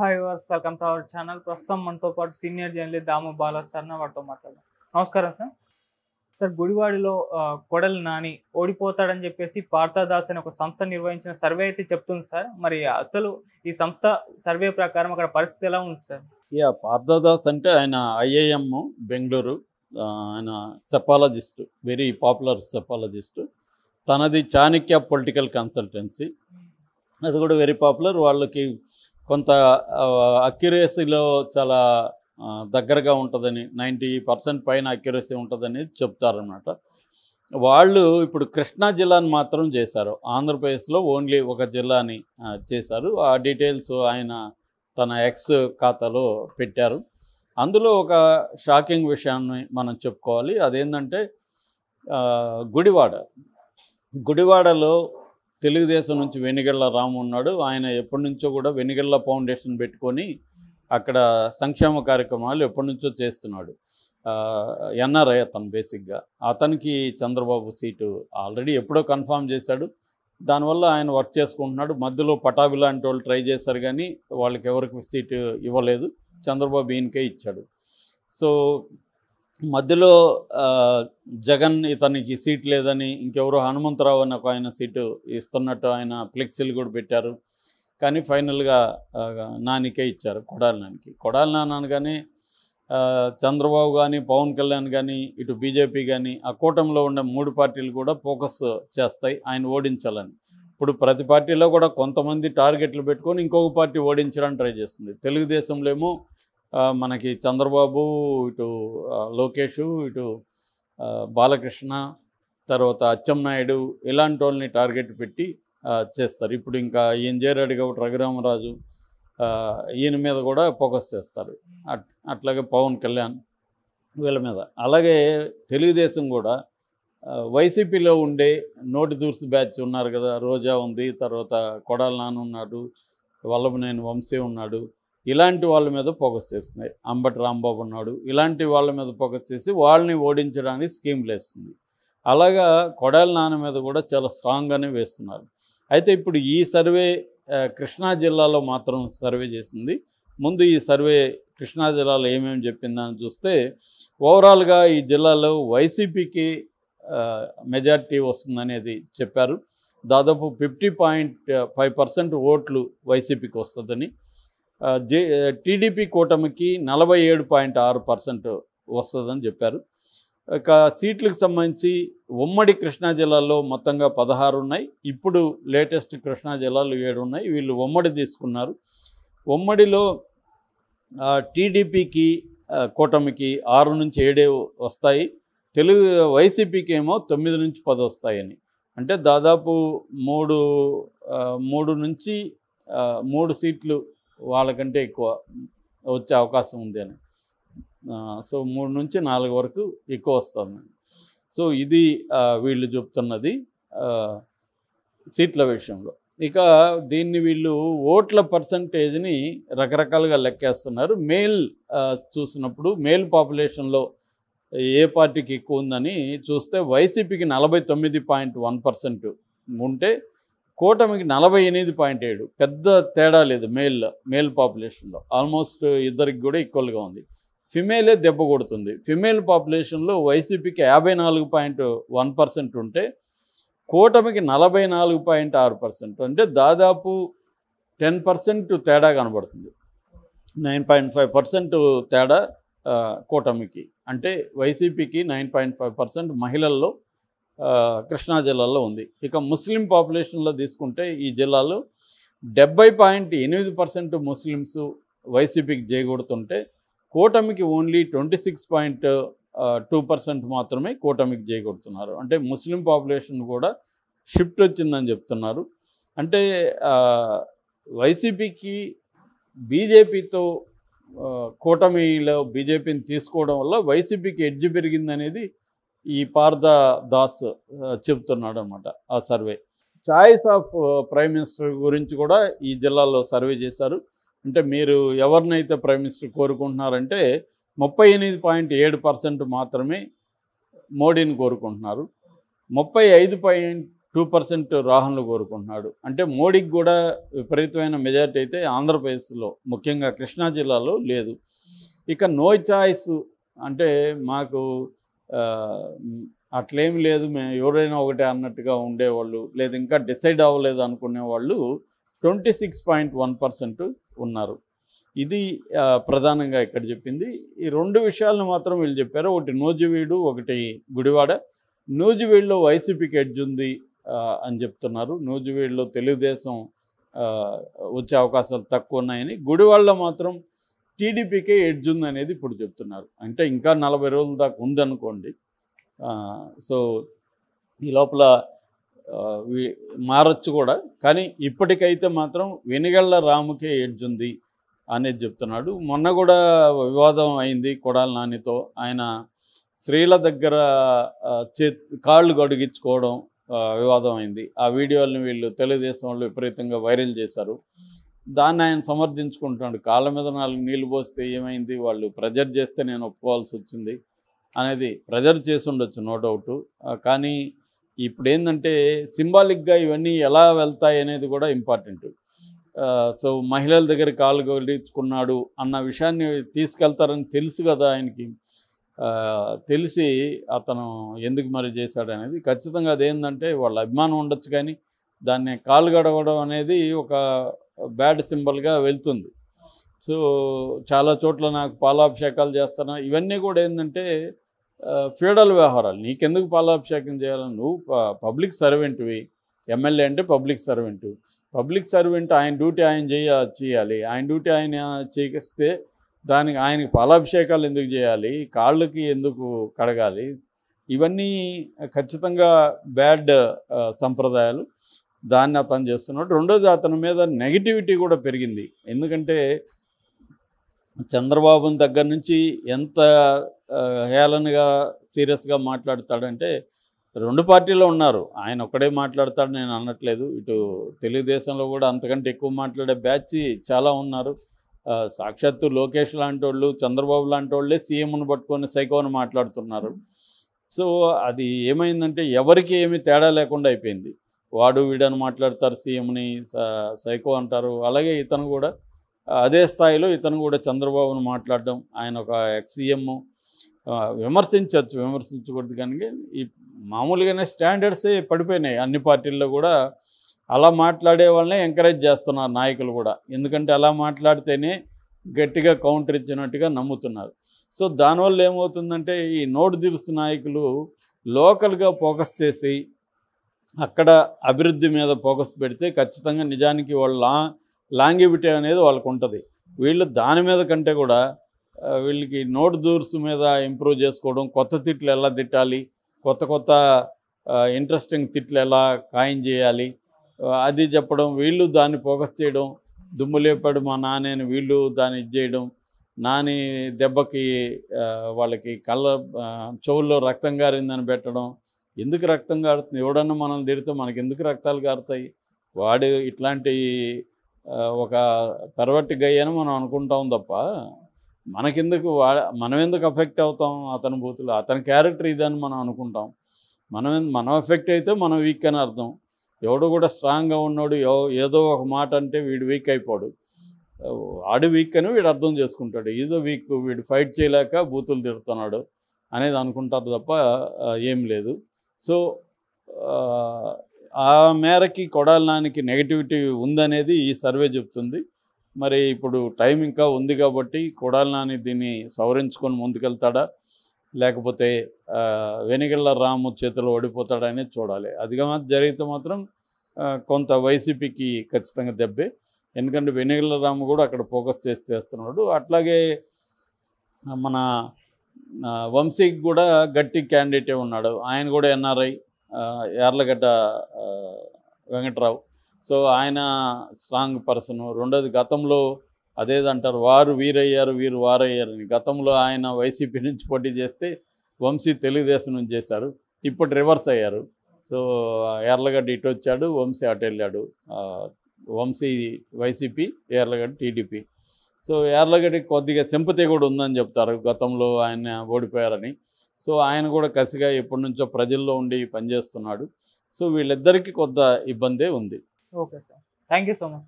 Hi viewers welcome to our channel. ప్రస్తుతం మనతో పాటు senior journalist Damu Bala sir వారితో మాట్లాడదాం. నమస్కారం సార్. సార్ గుడివాడిలో కొడలి నాని ఓడిపోతాడని చెప్పేసి పార్థదాస్ అనే ఒక సంస్థ నిర్వహించిన సర్వే అయితే చెప్తుంది సార్. మరి అసలు ఈ సంస్థ సర్వే ప్రకారం అక్కడ పరిస్థితి ఎలా ఉంది సార్? పార్థదాస్ అంటే ఆయన ఐఐఎం బెంగళూరు, ఆయన సెపాలజిస్ట్, వెరీ పాపులర్ సెపాలజిస్ట్. తనది చాణక్య పొలిటికల్ కన్సల్టెన్సీ, అది కూడా వెరీ పాపులర్. వాళ్ళకి కొంత అక్యురసీలో చాలా దగ్గరగా ఉంటుందని, 90% పైన అక్యురసీ ఉంటుందని చెప్తారనమాట. వాళ్ళు ఇప్పుడు కృష్ణా జిల్లాని మాత్రం చేశారు, ఆంధ్రప్రదేశ్లో ఓన్లీ ఒక జిల్లాని చేశారు. ఆ డీటెయిల్స్ ఆయన తన ఎక్స్ ఖాతాలో పెట్టారు. అందులో ఒక షాకింగ్ విషయాన్ని మనం చెప్పుకోవాలి. అదేంటంటే గుడివాడలో తెలుగుదేశం నుంచి వెనిగళ్ల రాము ఉన్నాడు. ఆయన ఎప్పటి నుంచో కూడా వెనిగళ్ల ఫౌండేషన్ పెట్టుకొని అక్కడ సంక్షేమ కార్యక్రమాలు ఎప్పటి నుంచో చేస్తున్నాడు. ఎన్ఆర్ఐ అతను బేసిక్గా. అతనికి చంద్రబాబు సీటు ఆల్రెడీ ఎప్పుడో కన్ఫామ్ చేశాడు. దానివల్ల ఆయన వర్క్ చేసుకుంటున్నాడు. మధ్యలో పటాబి లాంటి వాళ్ళు ట్రై చేశారు, కానీ వాళ్ళకి ఎవరికి సీటు ఇవ్వలేదు. చంద్రబాబు ఈయనకే ఇచ్చాడు. సో మధ్యలో జగన్ ఇతనికి సీట్ లేదని ఇంకెవరో హనుమంతరావు అని ఒక ఆయన సీటు ఇస్తున్నట్టు ఆయన ఫ్లెక్సీలు కూడా పెట్టారు. కానీ ఫైనల్గా నానికే ఇచ్చారు, కొడాలి నానికి. కొడాలి నాని అనగానే చంద్రబాబు కానీ, పవన్ కళ్యాణ్ కానీ, ఇటు బీజేపీ కానీ, ఆ కూటమిలో ఉన్న 3 పార్టీలు కూడా ఫోకస్ చేస్తాయి ఆయన ఓడించాలని. ఇప్పుడు ప్రతి పార్టీలో కూడా కొంతమంది టార్గెట్లు పెట్టుకొని ఇంకొక పార్టీ ఓడించడానికి ట్రై చేస్తుంది. తెలుగుదేశంలో ఏమో మనకి చంద్రబాబు, ఇటు లోకేష్, ఇటు బాలకృష్ణ, తర్వాత అచ్చెన్నాయుడు, ఇలాంటి వాళ్ళని టార్గెట్ పెట్టి చేస్తారు. ఇప్పుడు ఇంకా ఈయన చేరాడు కాబట్టి రఘురామరాజు, ఈయన మీద కూడా ఫోకస్ చేస్తారు. అట్లాగే పవన్ కళ్యాణ్, వీళ్ళ మీద. అలాగే తెలుగుదేశం కూడా వైసీపీలో ఉండే నోటి దూర్సు బ్యాచ్ ఉన్నారు కదా, రోజా ఉంది, తర్వాత కొడాలి నాని ఉన్నాడు, వల్లభనేని వంశీ ఉన్నాడు, ఇలాంటి వాళ్ళ మీద ఫోకస్ చేస్తున్నాయి. అంబటి రాంబాబు ఉన్నాడు, ఇలాంటి వాళ్ళ మీద ఫోకస్ చేసి వాళ్ళని ఓడించడానికి స్కీమ్లు వేస్తుంది. అలాగా కొడాలి నాని మీద కూడా చాలా స్ట్రాంగ్గానే వేస్తున్నారు. అయితే ఇప్పుడు ఈ సర్వే కృష్ణా జిల్లాలో మాత్రం సర్వే చేసింది. ముందు ఈ సర్వే కృష్ణా జిల్లాలో ఏమేమి చెప్పిందని చూస్తే, ఓవరాల్గా ఈ జిల్లాలో వైసీపీకి మెజారిటీ వస్తుందనేది చెప్పారు. దాదాపు 50.5% ఓట్లు వైసీపీకి వస్తుందని, టీడీపీ కూటమికి 47.6% వస్తుందని చెప్పారు. ఇక సీట్లకు సంబంధించి ఉమ్మడి కృష్ణా జిల్లాలో మొత్తంగా 16 ఉన్నాయి. ఇప్పుడు లేటెస్ట్ కృష్ణా జిల్లాలో 7 ఉన్నాయి. వీళ్ళు ఉమ్మడి తీసుకున్నారు. ఉమ్మడిలో టీడీపీకి కూటమికి 6 నుంచి 7 వస్తాయి. వైసీపీకి ఏమో 9 నుంచి 10 వస్తాయని. అంటే దాదాపు 3 నుంచి 3 సీట్లు వాళ్ళకంటే ఎక్కువ వచ్చే అవకాశం ఉంది అని. సో 3 నుంచి 4 వరకు ఎక్కువ వస్తుంది. సో ఇది వీళ్ళు చెప్తున్నది సీట్ల విషయంలో. ఇక దీన్ని వీళ్ళు ఓట్ల పర్సంటేజ్ని రకరకాలుగా లెక్కేస్తున్నారు. మేల్ చూసినప్పుడు మేల్ పాపులేషన్లో ఏ పార్టీకి ఎక్కువ ఉందని చూస్తే వైసీపీకి 49.1% ఉంటే కూటమికి 48.7. పెద్ద తేడా లేదు మేల్ పాపులేషన్లో. ఆల్మోస్ట్ ఇద్దరికి కూడా ఈక్వల్గా ఉంది. ఫిమేలే దెబ్బ కొడుతుంది. ఫిమేల్ పాపులేషన్లో వైసీపీకి 54.1% ఉంటే కూటమికి 44.6%. అంటే దాదాపు 10% తేడా కనబడుతుంది. 9.5% తేడా కూటమికి. అంటే వైసీపీకి 9.5% మహిళల్లో కృష్ణా జిల్లాలో ఉంది. ఇక ముస్లిం పాపులేషన్లో తీసుకుంటే ఈ జిల్లాలో 70.8% ముస్లిమ్స్ వైసీపీకి జయగొడుతుంటే కూటమికి ఓన్లీ 26.2% మాత్రమే కూటమికి జయగొడుతున్నారు. అంటే ముస్లిం పాపులేషన్ కూడా షిఫ్ట్ వచ్చిందని చెప్తున్నారు. అంటే వైసీపీకి బీజేపీతో కూటమిలో బీజేపీని తీసుకోవడం వల్ల వైసీపీకి ఎడ్జ్ పెరిగిందనేది ఈ పార్థదాస్ చెప్తున్నాడు అనమాట ఆ survey. Choice of prime minister గురించి కూడా ఈ జిల్లాలో సర్వే చేశారు. అంటే మీరు ఎవరినైతే ప్రైమ్ మినిస్టర్ కోరుకుంటున్నారంటే 38.7% మాత్రమే మోడీని కోరుకుంటున్నారు. 35 2% రాహుల్ను కోరుకుంటున్నాడు. అంటే మోడీకి కూడా విపరీతమైన మెజారిటీ అయితే ఆంధ్రప్రదేశ్లో ముఖ్యంగా కృష్ణా జిల్లాలో లేదు. ఇక నో చాయిస్ అంటే మాకు అట్లేం లేదు, మేము ఎవరైనా ఒకటే అన్నట్టుగా ఉండేవాళ్ళు, లేదు ఇంకా డిసైడ్ అవ్వలేదు అనుకునే వాళ్ళు 26.1% ఉన్నారు. ఇది ప్రధానంగా ఇక్కడ చెప్పింది. ఈ 2 విషయాలను మాత్రం వీళ్ళు చెప్పారు. ఒకటి నూజివీడు, ఒకటి గుడివాడ. నూజివీడులో వైసీపీకి ఎడ్జ్ ఉంది అని చెప్తున్నారు. నూజివీడులో తెలుగుదేశం వచ్చే అవకాశాలు తక్కువ ఉన్నాయని, గుడివాడలో మాత్రం టీడీపీకే ఎడ్జ్ ఉంది అనేది ఇప్పుడు చెప్తున్నారు. అంటే ఇంకా 40 రోజుల దాకా ఉందనుకోండి. సో ఈ లోపల మారచ్చు కూడా, కానీ ఇప్పటికైతే మాత్రం వెనిగళ్ల రాముకే ఎడ్జ్ ఉంది అనేది చెప్తున్నాడు. మొన్న కూడా వివాదం అయింది కొడాలి నానితో. ఆయన స్త్రీల దగ్గర కాళ్ళు గడిగించుకోవడం వివాదం అయింది. ఆ వీడియోలను వీళ్ళు తెలుగుదేశం వాళ్ళు విపరీతంగా వైరల్ చేశారు. దాన్ని ఆయన సమర్థించుకుంటున్నాడు. కాళ్ళ మీద 4 నీళ్ళు పోస్తే ఏమైంది, వాళ్ళు ప్రెజర్ చేస్తే నేను ఒప్పుకోవాల్సి వచ్చింది అనేది. ప్రెజర్ చేసి ఉండొచ్చు, నో డౌట్. కానీ ఇప్పుడు ఏంటంటే సింబాలిక్గా ఇవన్నీ ఎలా వెళ్తాయి అనేది కూడా ఇంపార్టెంట్. సో మహిళల దగ్గర కాళ్ళు గడిచుకున్నాడు అన్న విషయాన్ని తీసుకెళ్తారని తెలుసు కదా ఆయనకి. తెలిసి అతను ఎందుకు మరి చేశాడు అనేది ఖచ్చితంగా అదేంటంటే వాళ్ళ అభిమానం ఉండొచ్చు, కానీ దాన్ని కాళ్ళు గడవడం అనేది ఒక బ్యాడ్ సింబల్గా వెళ్తుంది. సో చాలా చోట్ల నాకు పాలాభిషేకాలు చేస్తాను, ఇవన్నీ కూడా ఏంటంటే ఫ్యూడల్ వ్యవహారాలు. నీకెందుకు పాలాభిషేకం చేయాలని? నువ్వు పబ్లిక్ సర్వెంట్వి. ఎమ్మెల్యే అంటే పబ్లిక్ సర్వెంట్. పబ్లిక్ సర్వెంట్ ఆయన డ్యూటీ ఆయన చేయాలి. ఆయన డ్యూటీ ఆయన చేస్తే దానికి ఆయనకి పాలాభిషేకాలు ఎందుకు చేయాలి, కాళ్ళకి ఎందుకు కడగాలి? ఇవన్నీ ఖచ్చితంగా బ్యాడ్ సంప్రదాయాలు. దాన్ని అతను చేస్తున్నాడు. రెండోది, అతని మీద నెగిటివిటీ కూడా పెరిగింది. ఎందుకంటే చంద్రబాబుని దగ్గర నుంచి ఎంత హేళనగా సీరియస్గా మాట్లాడతాడంటే, 2 పార్టీలో ఉన్నారు, ఆయన ఒక్కడే మాట్లాడతాడు నేను అనట్లేదు. ఇటు తెలుగుదేశంలో కూడా అంతకంటే ఎక్కువ మాట్లాడే బ్యాచ్ చాలా ఉన్నారు. సాక్షాత్తు లోకేష్ లాంటి వాళ్ళు, చంద్రబాబు లాంటి వాళ్ళే సీఎంను పట్టుకొని సైకోని మాట్లాడుతున్నారు. సో అది ఏమైందంటే ఎవరికి ఏమి తేడా లేకుండా అయిపోయింది. వాడు వీడని మాట్లాడతారు, సీఎంని సైకో అంటారు. అలాగే ఇతను కూడా అదే స్థాయిలో ఇతను కూడా చంద్రబాబును మాట్లాడడం, ఆయన ఒక ఎక్స్-సీఎం విమర్శించకూడదు. కానీ ఈ మామూలుగానే స్టాండర్డ్సే పడిపోయినాయి అన్ని పార్టీల్లో కూడా. అలా మాట్లాడే వాళ్ళనే ఎంకరేజ్ చేస్తున్నారు నాయకులు కూడా. ఎందుకంటే అలా మాట్లాడితేనే గట్టిగా కౌంటర్ ఇచ్చినట్టుగా నమ్ముతున్నారు. సో దానివల్ల ఏమవుతుందంటే ఈ నోటు దిరుసు నాయకులు లోకల్గా ఫోకస్ చేసి అక్కడ అభివృద్ధి మీద ఫోకస్ పెడితే ఖచ్చితంగా నిజానికి వాళ్ళ లాంగివిటీ అనేది వాళ్ళకు ఉంటుంది. వీళ్ళు దాని మీద కంటే కూడా వీళ్ళకి నోటు దూర్సు మీద ఇంప్రూవ్ చేసుకోవడం, కొత్త తిట్లు ఎలా తిట్టాలి, కొత్త ఇంట్రెస్టింగ్ తిట్లు ఎలా ఖాయం చేయాలి అది చెప్పడం, వీళ్ళు దాన్ని ఫోకస్ చేయడం. దుమ్ము లేపాడు మా నాన్నని వీళ్ళు దాన్ని ఇది చేయడం, నాని దెబ్బకి వాళ్ళకి చెవుల్లో రక్తం గారిందని పెట్టడం. ఎందుకు రక్తం కారుతుంది? ఎవడన్నా మనల్ని తిడితే మనకి ఎందుకు రక్తాలు కారుతాయి? వాడు ఇట్లాంటి ఒక పెరవట్టి గయ్యని మనం అనుకుంటాం తప్ప మనకెందుకు మనం ఎందుకు అఫెక్ట్ అవుతాం అతని బూతులు? అతని క్యారెక్టర్ ఇదని మనం అనుకుంటాం. మనం ఎఫెక్ట్ అయితే మనం వీక్ అని అర్థం. ఎవడు కూడా స్ట్రాంగ్గా ఉన్నాడు ఏదో ఒక మాట అంటే వీడు వీక్ అయిపోడు. వాడు వీక్ అని వీడు అర్థం చేసుకుంటాడు. ఏదో వీక్, వీడు ఫైట్ చేయలేక బూతులు తిడుతున్నాడు అనేది అనుకుంటారు తప్ప ఏం లేదు. సో ఆ మేరకి కొడాలి నానికి నెగిటివిటీ ఉందనేది ఈ సర్వే చెప్తుంది. మరి ఇప్పుడు టైం ఇంకా ఉంది కాబట్టి కొడాలి నాని దీన్ని సవరించుకొని ముందుకెళ్తాడా, లేకపోతే వెనిగళ్ల రాము చేతిలో ఓడిపోతాడా అనేది చూడాలి. అదిగా జరిగితే మాత్రం కొంత వైసీపీకి ఖచ్చితంగా దెబ్బే. ఎందుకంటే వెనిగళ్ల రాము కూడా అక్కడ ఫోకస్ చేస్తున్నాడు. అట్లాగే మన వంశీకి కూడా గట్టి క్యాండిడేటే ఉన్నాడు. ఆయన కూడా ఎన్ఆర్ఐ, యార్లగడ్డ వెంకట్రావు. సో ఆయన స్ట్రాంగ్ పర్సన్. రెండోది, గతంలో అదేదంటారు వారు వీరయ్యారు వీరు వారయ్యారని. గతంలో ఆయన వైసీపీ నుంచి పోటీ చేస్తే వంశీ తెలుగుదేశం నుంచి చేశారు. ఇప్పుడు రివర్స్ అయ్యారు. సో యార్లగడ్డ ఇటు వచ్చాడు, వంశీ అటు వెళ్ళాడు. Vamsi YCP, Yarlagadda TDP. So యార్లగడ్డకి కొద్దిగా సింపతి కూడా ఉందని చెప్తారు, గతంలో ఆయన ఓడిపోయారని. సో ఆయన కూడా కసిగా ఎప్పటి నుంచో ప్రజల్లో ఉండి పనిచేస్తున్నాడు. సో వీళ్ళిద్దరికీ కొంత ఇబ్బందే ఉంది. Okay sir, thank you so much.